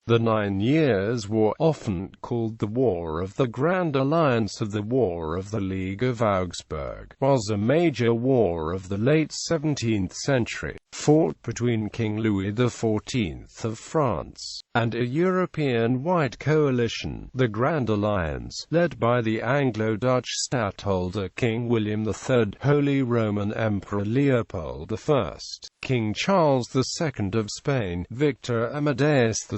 The 9 Years' War, often called the War of the Grand Alliance or the War of the League of Augsburg, was a major war of the late 17th century, fought between King Louis XIV of France and a European-wide coalition, the Grand Alliance, led by the Anglo-Dutch Stadtholder-King William III, Holy Roman Emperor Leopold I, King Charles II of Spain, Victor Amadeus II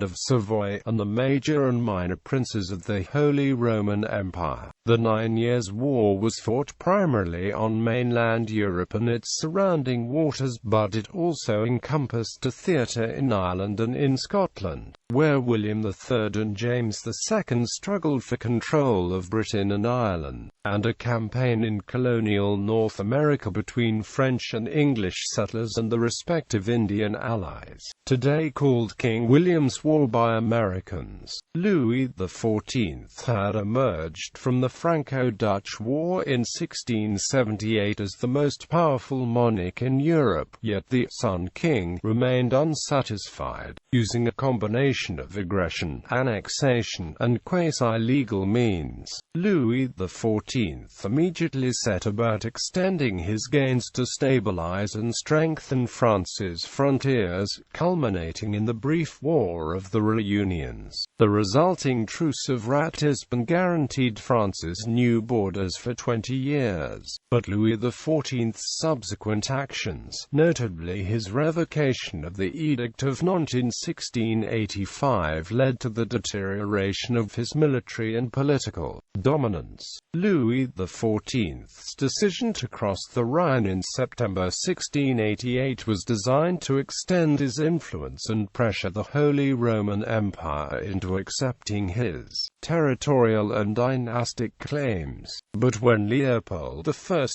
of Savoy, and the major and minor princes of the Holy Roman Empire. The 9 Years' War was fought primarily on mainland Europe and its surrounding waters, but it also encompassed a theatre in Ireland and in Scotland, where William III and James II struggled for control of Britain and Ireland, and a campaign in colonial North America between French and English settlers and the respective Indian allies, today called King William's War by Americans. Louis XIV had emerged from the Franco-Dutch War in 1678 as the most powerful monarch in Europe, yet the Sun King remained unsatisfied, using a combination of aggression, annexation, and quasi-legal means. Louis XIV immediately set about extending his gains to stabilise and strengthen France's frontiers, culminating in the brief War of the Reunions. The resulting Truce of Ratisbon guaranteed France's new borders for 20 years, but Louis XIV's subsequent actions, notably his revocation of the Edict of Nantes in 1685, led to the deterioration of his military and political dominance. Louis XIV's decision to cross the Rhine in September 1688 was designed to extend his influence and pressure the Holy Roman Empire into accepting his territorial and dynastic claims. But when Leopold I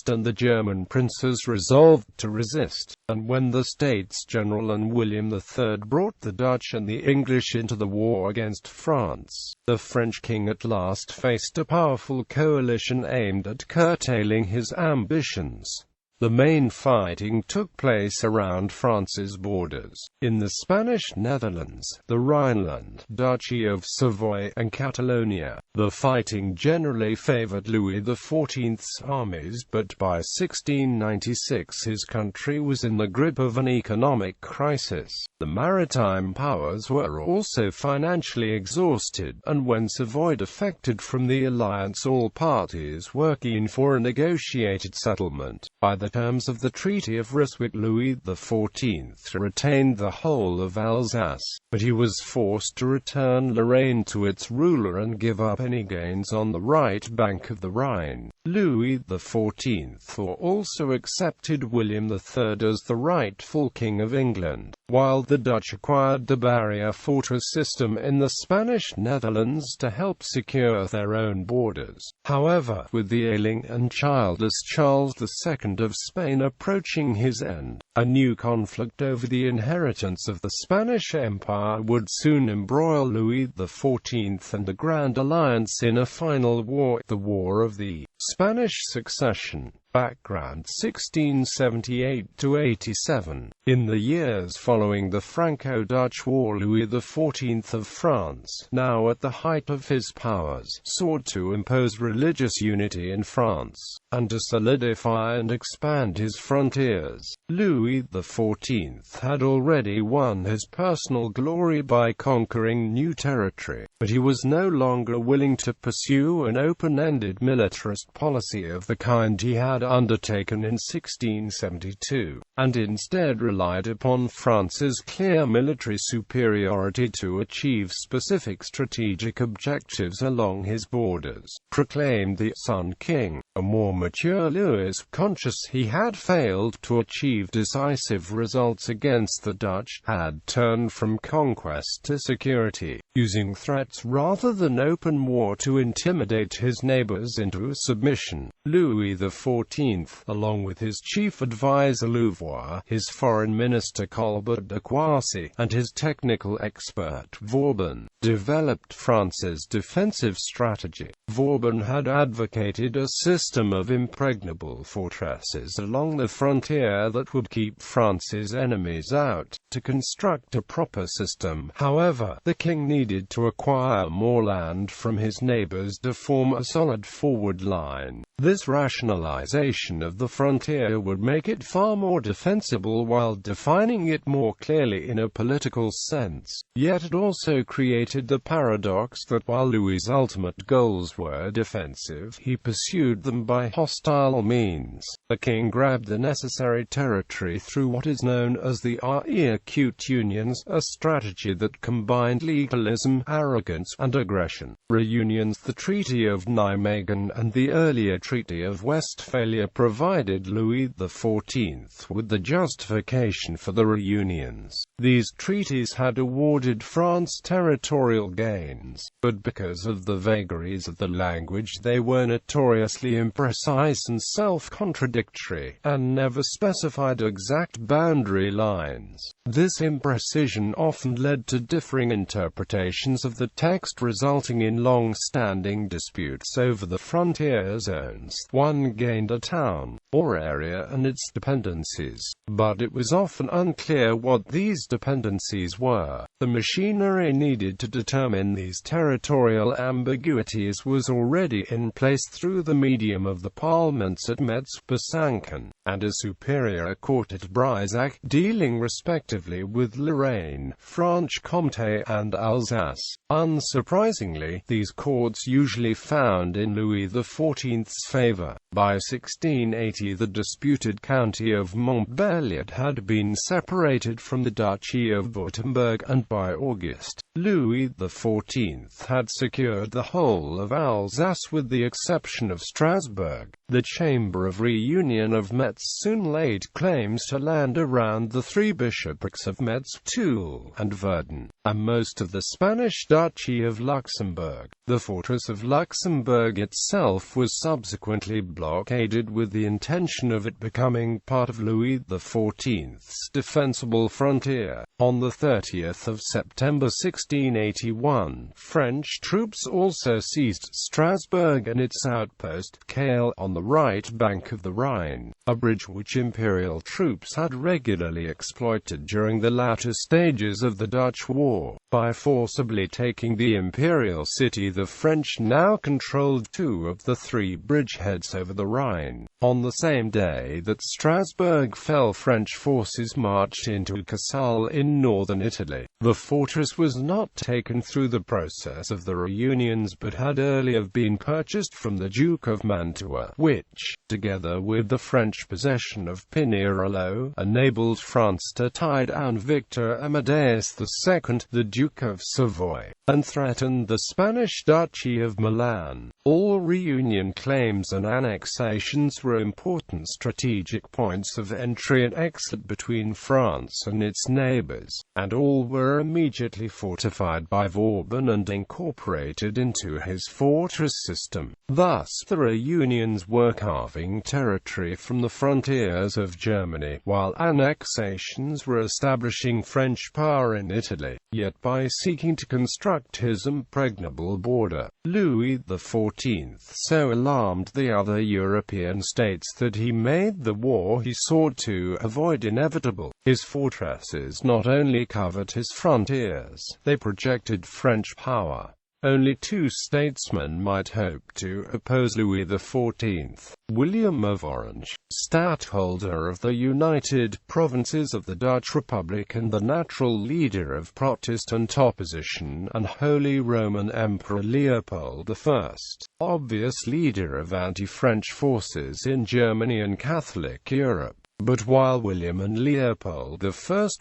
and the German princes resolved to resist, and when the States General and William III brought the Dutch and the English into the war against France, the French king at last faced a powerful coalition aimed at curtailing his ambitions. The main fighting took place around France's borders, in the Spanish Netherlands, the Rhineland, Duchy of Savoy, and Catalonia. The fighting generally favoured Louis XIV's armies, but by 1696 his country was in the grip of an economic crisis. The maritime powers were also financially exhausted, and when Savoy defected from the alliance, all parties were keen for a negotiated settlement. By the terms of the Treaty of Ryswick, Louis XIV retained the whole of Alsace, but he was forced to return Lorraine to its ruler and give up any gains on the right bank of the Rhine. Louis XIV also accepted William III as the rightful King of England, while the Dutch acquired the barrier fortress system in the Spanish Netherlands to help secure their own borders. However, with the ailing and childless Charles II of Spain approaching his end, a new conflict over the inheritance of the Spanish Empire would soon embroil Louis XIV and the Grand Alliance in a final war, the War of the Spanish Succession. Background 1678–87. In the years following the Franco-Dutch War, Louis XIV of France, now at the height of his powers, sought to impose religious unity in France, and to solidify and expand his frontiers. Louis XIV had already won his personal glory by conquering new territory, but he was no longer willing to pursue an open-ended militarist policy of the kind he had undertaken in 1672, and instead relied upon France's clear military superiority to achieve specific strategic objectives along his borders. Proclaimed the Sun King, a more mature Louis, conscious he had failed to achieve decisive results against the Dutch, had turned from conquest to security, using threats rather than open war to intimidate his neighbors into submission. Louis XIV, along with his chief advisor Vaadwaur, his foreign minister Colbert de Coissy, and his technical expert Vauban, developed France's defensive strategy. Vauban had advocated a system of impregnable fortresses along the frontier that would keep France's enemies out. To construct a proper system, however, the king needed to acquire more land from his neighbors to form a solid forward line. This rationalization of the frontier would make it far more defensible while defining it more clearly in a political sense. Yet it also created the paradox that while Louis's ultimate goals were defensive, he pursued them by hostile means. The king grabbed the necessary territory through what is known as the acute unions, a strategy that combined legalism, arrogance, and aggression. Reunions. The Treaty of Nijmegen and the earlier Treaty of Westphalia provided Louis XIV with the justification for the reunions. These treaties had awarded France territorial gains, but because of the vagaries of the language they were notoriously imprecise and self-contradictory, and never specified exact boundary lines. This imprecision often led to differing interpretations of the text, resulting in long-standing disputes over the frontier zones. One gained a town, or area, and its dependencies, but it was often unclear what these dependencies were. The machinery needed to determine these territorial ambiguities was already in place through the medium of the parliaments at Metz, Besançon, and a superior court at Brissac, dealing respectively with Lorraine, Franche-Comté, and Alsace. Unsurprisingly, these courts usually found in Louis XIV's favor. By 1680 the disputed county of Montbéliard had been separated from the Duchy of Württemberg, and by August, Louis XIV had secured the whole of Alsace with the exception of Strasbourg. The Chamber of Reunion of Metz soon laid claims to land around the three bishoprics of Metz, Toul, and Verdun, and most of the Spanish Duchy of Luxembourg. The fortress of Luxembourg itself was subsequently blockaded with the intention of it becoming part of Louis XIV's defensible frontier. On the 30th of September 1681, French troops also seized Strasbourg and its outpost, Cail, on the right bank of the Rhine, a bridge which imperial troops had regularly exploited during the latter stages of the Dutch War. By forcibly taking the imperial city, the French now controlled two of the three bridgeheads over the Rhine. On the same day that Strasbourg fell, French forces marched into Casale in northern Italy. The fortress was not taken through the process of the reunions but had earlier been purchased from the Duke of Mantua, which, together with the French possession of Pinerolo, enabled France to tie down Victor Amadeus II, the Duke of Savoy, and threatened the Spanish Duchy of Milan. All reunion claims and annexations were important strategic points of entry and exit between France and its neighbors, and all were immediately fortified by Vauban and incorporated into his fortress system. Thus, the reunions were carving territory from the frontiers of Germany, while annexations were establishing French power in Italy. Yet by seeking to construct his impregnable border, Louis XIV so alarmed the other European states that he made the war he sought to avoid inevitable. His fortresses not only covered his frontiers, they projected French power. Only two statesmen might hope to oppose Louis XIV. William of Orange, Stadtholder of the United Provinces of the Dutch Republic and the natural leader of Protestant opposition, and Holy Roman Emperor Leopold I, obvious leader of anti-French forces in Germany and Catholic Europe. But while William and Leopold I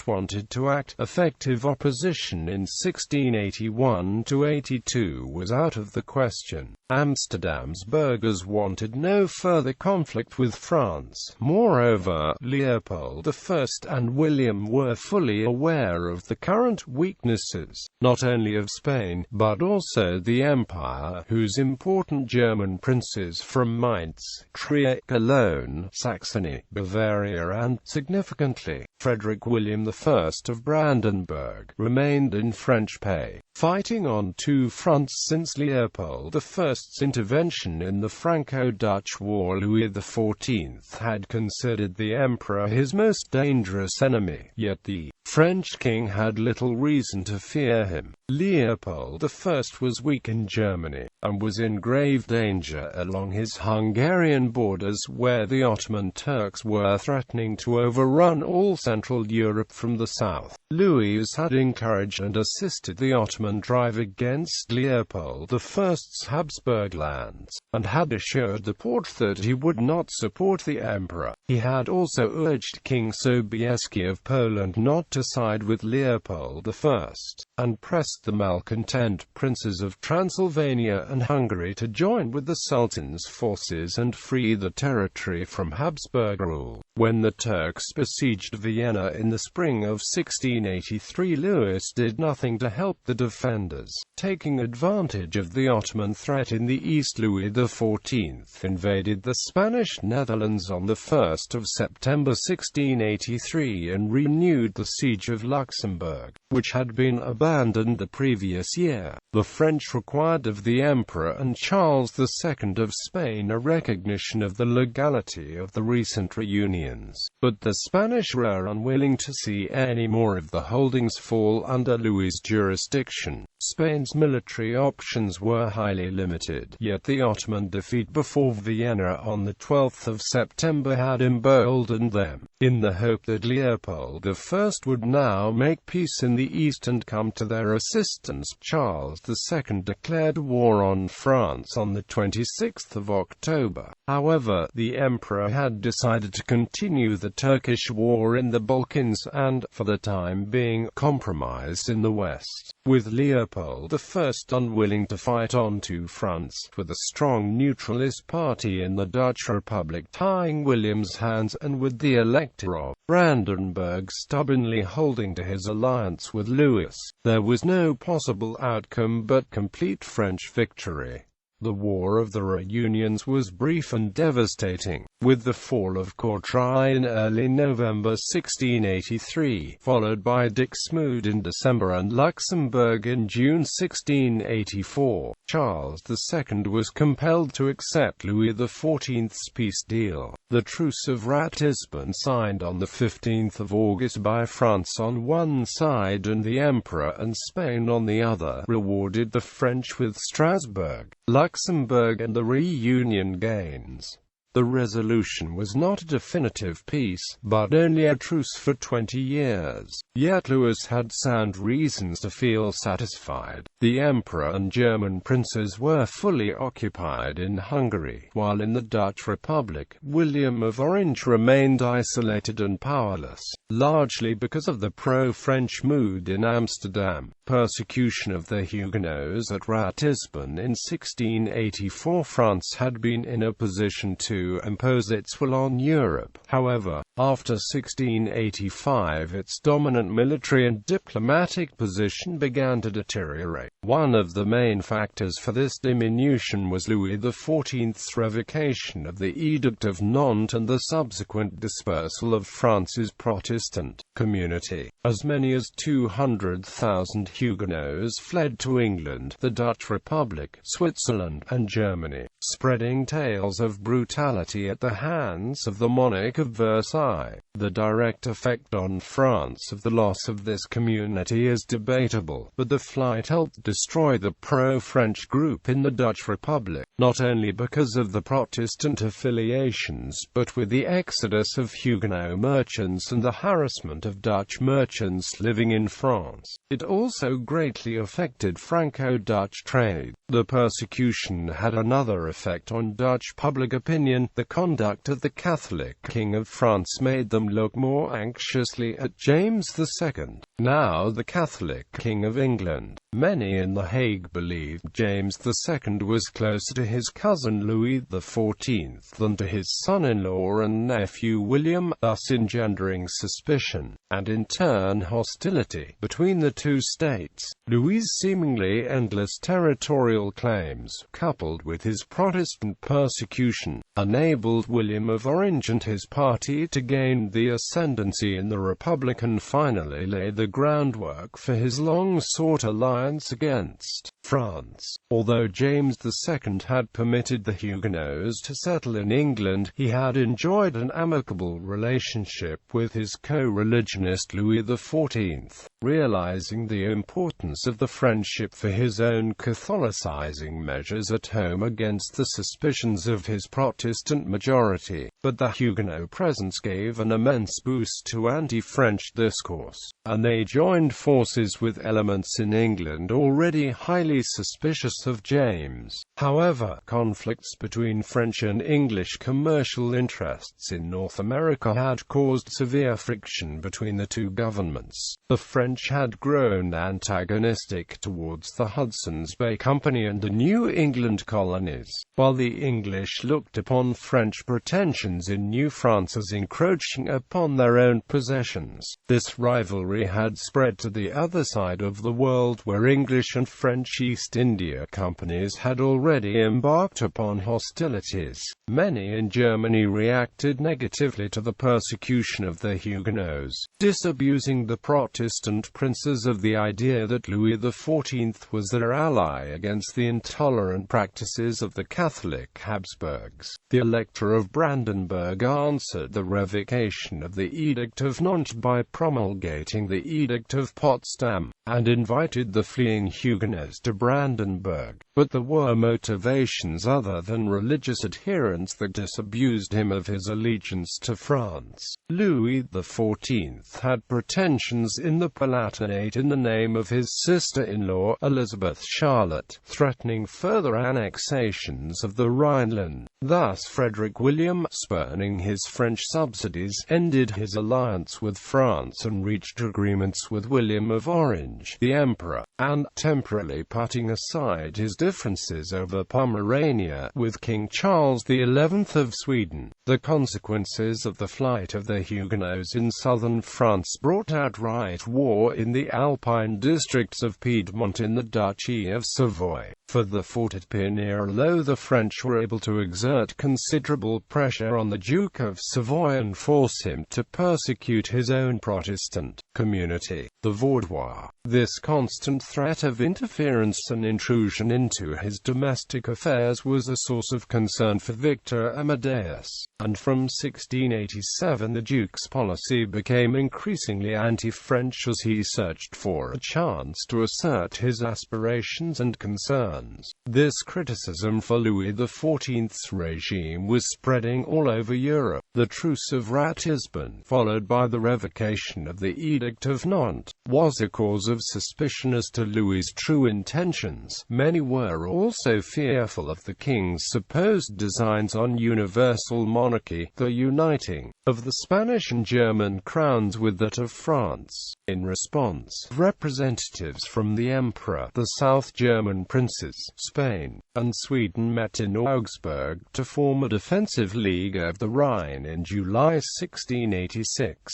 wanted to act, effective opposition in 1681–82 was out of the question. Amsterdam's burghers wanted no further conflict with France. Moreover, Leopold I and William were fully aware of the current weaknesses, not only of Spain, but also the Empire, whose important German princes from Mainz, Trier, Cologne, Saxony, Bavaria and, significantly, Frederick William I of Brandenburg, remained in French pay, fighting on two fronts since Leopold I's intervention in the Franco-Dutch War. Louis XIV had considered the emperor his most dangerous enemy, yet the French king had little reason to fear him. Leopold I was weak in Germany, and was in grave danger along his Hungarian borders, where the Ottoman Turks were threatening to overrun all Central Europe from the south. Louis had encouraged and assisted the Ottoman drive against Leopold I's Habsburg lands, and had assured the Porte that he would not support the emperor. He had also urged King Sobieski of Poland not to side with Leopold I, and pressed the malcontent princes of Transylvania and Hungary to join with the Sultan's forces and free the territory from Habsburg rule. When the Turks besieged Vienna in the spring of 1683, Louis did nothing to help the defenders. Taking advantage of the Ottoman threat in the east, Louis XIV invaded the Spanish Netherlands on the 1st of September 1683 and renewed the siege of Luxembourg, which had been abandoned the previous year. The French required of the Emperor and Charles II of Spain a recognition of the legality of the recent reunions, but the Spanish were unwilling to see any more of the holdings fall under Louis's jurisdiction. Spain's military options were highly limited, yet the Ottoman defeat before Vienna on the 12th of September had emboldened them. In the hope that Leopold I would now make peace in the east and come to their assistance, Charles II declared war on France on the 26th of October. However, the emperor had decided to continue the Turkish war in the Balkans and, for the time being, compromised in the west. With Leopold I unwilling to fight on two fronts, with a strong neutralist party in the Dutch Republic tying William's hands, and with the Elector of Brandenburg stubbornly holding to his alliance with Louis, there was no possible outcome but complete French victory. The War of the Reunions was brief and devastating, with the fall of Courtrai in early November 1683, followed by Dixmude in December and Luxembourg in June 1684. Charles II was compelled to accept Louis XIV's peace deal. The Truce of Ratisbon, signed on the 15th of August by France on one side and the Emperor and Spain on the other, rewarded the French with Strasbourg, Luxembourg and the reunion gains. The resolution was not a definitive peace, but only a truce for 20 years. Yet Louis had sound reasons to feel satisfied. The emperor and German princes were fully occupied in Hungary, while in the Dutch Republic, William of Orange remained isolated and powerless, largely because of the pro-French mood in Amsterdam. Persecution of the Huguenots at Ratisbon in 1684. France had been in a position to impose its will on Europe. However, after 1685 its dominant military and diplomatic position began to deteriorate. One of the main factors for this diminution was Louis XIV's revocation of the Edict of Nantes and the subsequent dispersal of France's Protestant community. As many as 200,000 Huguenots fled to England, the Dutch Republic, Switzerland, and Germany, spreading tales of brutality at the hands of the monarch of Versailles. The direct effect on France of the loss of this community is debatable, but the flight helped destroy the pro-French group in the Dutch Republic, not only because of the Protestant affiliations, but with the exodus of Huguenot merchants and the harassment of Dutch merchants living in France. It also greatly affected Franco-Dutch trade. The persecution had another effect on Dutch public opinion opinion, the conduct of the Catholic King of France made them look more anxiously at James II, now the Catholic King of England. Many in The Hague believed James II was closer to his cousin Louis XIV than to his son-in-law and nephew William, thus engendering suspicion, and in turn hostility, between the two states. Louis's seemingly endless territorial claims, coupled with his Protestant persecution, enabled William of Orange and his party to gain the ascendancy in the Republic and finally lay the groundwork for his long-sought alliance against France. Although James II had permitted the Huguenots to settle in England, he had enjoyed an amicable relationship with his co-religionist Louis XIV. Realizing the importance of the friendship for his own Catholicizing measures at home against the suspicions of his Protestant majority, but the Huguenot presence gave an immense boost to anti-French discourse, and they joined forces with elements in England already highly suspicious of James. However, conflicts between French and English commercial interests in North America had caused severe friction between the two governments. The French had grown antagonistic towards the Hudson's Bay Company and the New England colonies, while the English looked upon French pretensions in New France as encroaching upon their own possessions. This rivalry had spread to the other side of the world, where English and French East India companies had already embarked upon hostilities. Many in Germany reacted negatively to the persecution of the Huguenots, disabusing the Protestant princes of the idea that Louis XIV was their ally against the intolerant practices of the Catholic Habsburgs. The Elector of Brandenburg answered the revocation of the Edict of Nantes by promulgating the Edict of Potsdam, and invited the fleeing Huguenots to Brandenburg. But there were motivations other than religious adherence that disabused him of his allegiance to France. Louis XIV had pretensions in the Palatinate in the name of his sister-in-law, Elizabeth Charlotte, threatening further annexations of the Rhineland. Thus Frederick William, spurning his French subsidies, ended his alliance with France and reached agreements with William of Orange, the Emperor, and, temporarily putting aside his differences over Pomerania, with King Charles XI of Sweden. The consequences of the flight of the Huguenots in southern France brought outright war in the Alpine districts of Piedmont in the Duchy of Savoy. For the fort at Pionnier, although the French were able to exert considerable pressure on the Duke of Savoy and force him to persecute his own Protestant community, the Vaadwaur. This constant threat of interference and intrusion into his domestic affairs was a source of concern for Victor Amadeus, and from 1687 the Duke's policy became increasingly anti-French as he searched for a chance to assert his aspirations and concerns. This criticism for Louis XIV's regime was spreading all over Europe. The Truce of Ratisbon, followed by the revocation of the Edict of Nantes, was a cause of suspicion as to Louis's true intentions. Many were also fearful of the king's supposed designs on universal monarchy, the uniting of the Spanish and German crowns with that of France. In response, representatives from the Emperor, the South German princes, Spain, and Sweden met in Augsburg to form a defensive League of the Rhine in July 1686.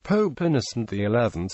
Pope Innocent XI,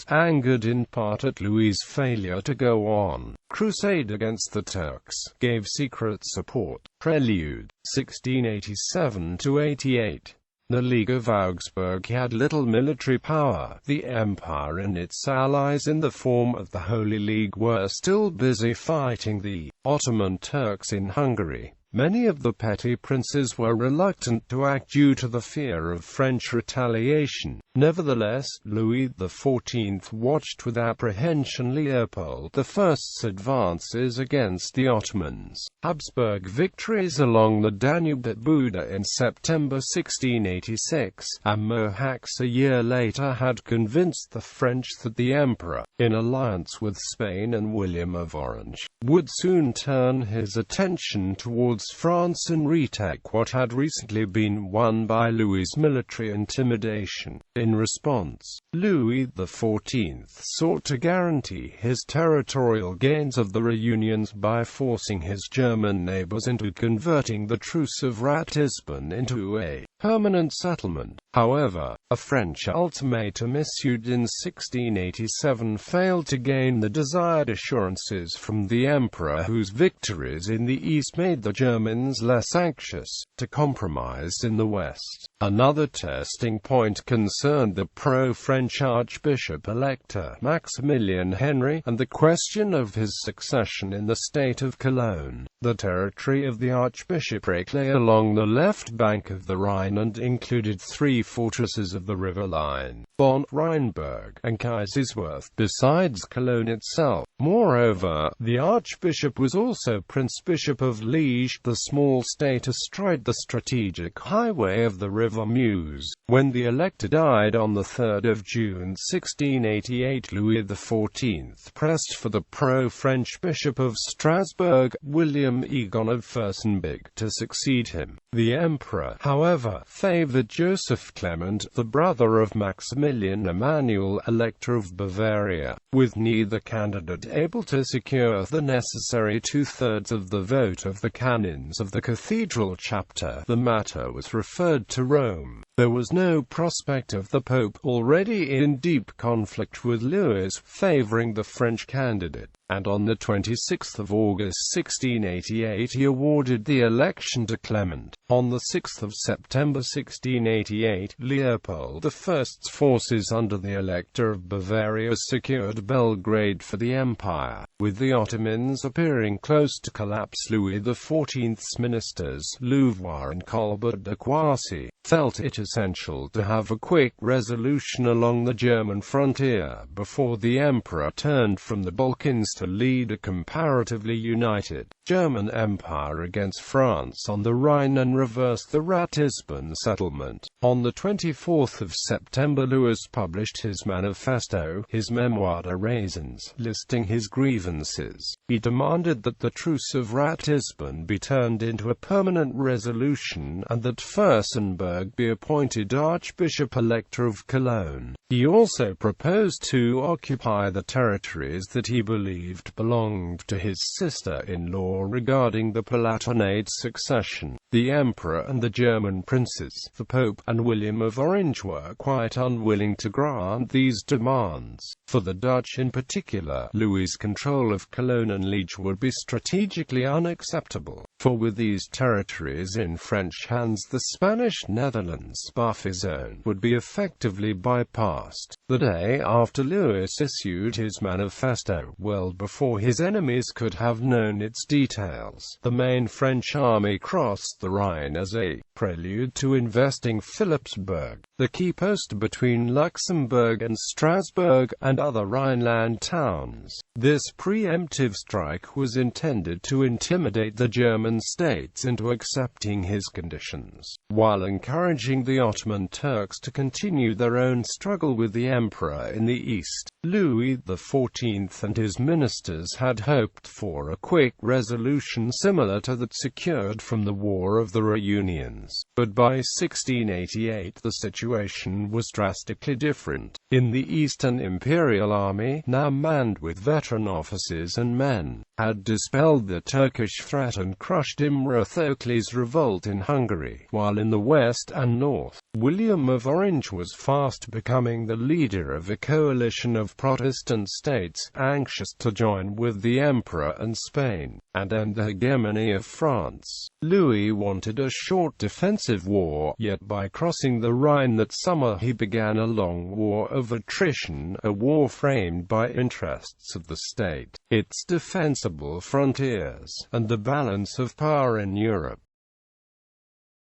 angered in part at Louis's failure to go on crusade against the Turks, gave secret support. Prelude, 1687–88. The League of Augsburg had little military power. The Empire and its allies in the form of the Holy League were still busy fighting the Ottoman Turks in Hungary. Many of the petty princes were reluctant to act due to the fear of French retaliation. Nevertheless, Louis XIV watched with apprehension Leopold I's advances against the Ottomans. Habsburg victories along the Danube at Buda in September 1686, and Mohacs a year later had convinced the French that the Emperor, in alliance with Spain and William of Orange, would soon turn his attention towards towards France and retake what had recently been won by Louis's military intimidation. In response, Louis XIV sought to guarantee his territorial gains of the reunions by forcing his German neighbors into converting the Truce of Ratisbon into a permanent settlement. However, a French ultimatum issued in 1687 failed to gain the desired assurances from the emperor, whose victories in the east made the Germans less anxious to compromise in the west. Another testing point concerned the pro-French Archbishop-elector Maximilian Henry, and the question of his succession in the state of Cologne. The territory of the archbishopric lay along the left bank of the Rhine and included three fortresses of the river line: Bonn, Rheinberg, and Kaiserswerth, besides Cologne itself. Moreover, the archbishop was also Prince-Bishop of Liège, the small state astride the strategic highway of the river Meuse. When the elector died on 3 June 1688, Louis XIV pressed for the pro-French Bishop of Strasbourg, William Egon of Fürstenberg, to succeed him. The emperor, however, favoured Joseph Clement, the brother of Maximilian Emmanuel, Elector of Bavaria. With neither candidate able to secure the necessary two-thirds of the vote of the canons of the cathedral chapter, the matter was referred to Rome. There was no prospect of the Pope, already in deep conflict with Louis, favouring the French candidate, and on 26 August 1688 he awarded the election to Clement. On 6 September 1688, Leopold I's forces under the Elector of Bavaria secured Belgrade for the Empire. With the Ottomans appearing close to collapse, Louis XIV's ministers, Vaadwaur and Colbert de Coissy, felt it essential to have a quick resolution along the German frontier before the emperor turned from the Balkans to lead a comparatively united German Empire against France on the Rhine and reverse the Ratisbon settlement. On 24 September, Louis published his manifesto, his Memoire de Raisons, listing his grievances. He demanded that the Truce of Ratisbon be turned into a permanent resolution, and that Fürstenberg be appointed Archbishop-Elector of Cologne. He also proposed to occupy the territories that he believed belonged to his sister-in-law. Regarding the Palatinate succession, the emperor and the German princes, the Pope, and William of Orange were quite unwilling to grant these demands. For the Dutch in particular, Louis's control of Cologne and Liège would be strategically unacceptable, for with these territories in French hands, the Spanish Netherlands buffer zone would be effectively bypassed. The day after Louis issued his manifesto, well before his enemies could have known its details, the main French army crossed the Rhine as a prelude to investing Philipsburg, the key post between Luxembourg and Strasbourg, and other Rhineland towns. This preemptive strike was intended to intimidate the German states into accepting his conditions, while encouraging the Ottoman Turks to continue their own struggle with the emperor in the east. Louis XIV and his ministers had hoped for a quick resolution similar to that secured from the War of the Reunions, but by 1688 the situation was drastically different. In the East, an imperial army, now manned with veteran officers and men, had dispelled the Turkish threat and crushed Imre Thökly's revolt in Hungary, while in the west and north, William of Orange was fast becoming the leader of a coalition of Protestant states, anxious to join with the emperor and Spain, and end the hegemony of France. Louis wanted a short defensive war, yet by crossing the Rhine that summer he began a long war of attrition, a war framed by interests of the state, its defensible frontiers, and the balance of power in Europe.